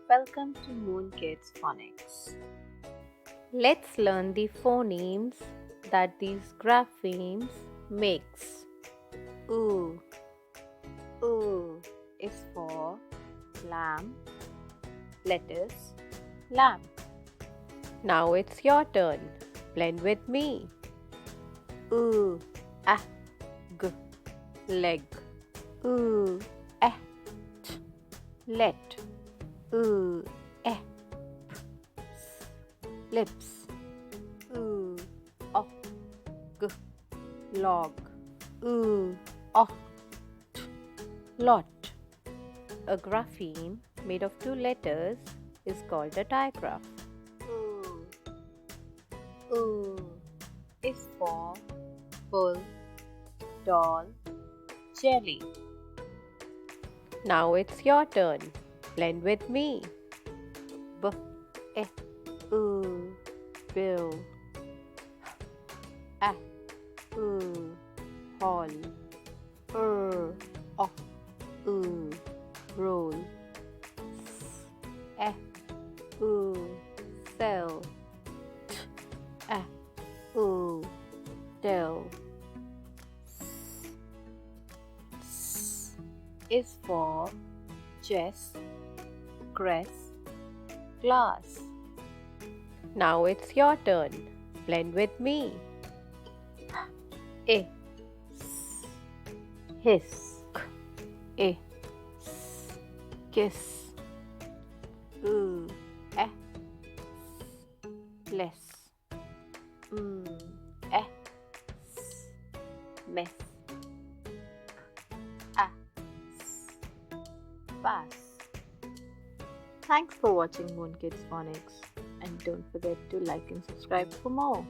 Welcome to Moon Kids Phonics. Let's learn the phonemes that these graphemes makes. Oo. Oo is for lamb, lettuce, lamb. Now it's your turn. Blend with me. Oo, ah, G, leg. oo, T, let. oo, Lips. oo, G, log. oo, Lot. A grapheme made of two letters is called a digraph. oo. Oo is for bull, doll, jelly. Now it's your turn. Blend with me. B, Oo, bill. oo, Hall. oo, Roll. oo, Cell. oo, Tell. is for chess, cress, glass. Now it's your turn. Blend with me. A, Hiss. A, Kiss. oo, Less. mess, pass. Thanks for watching Moon Kids Phonics, and don't forget to like and subscribe for more.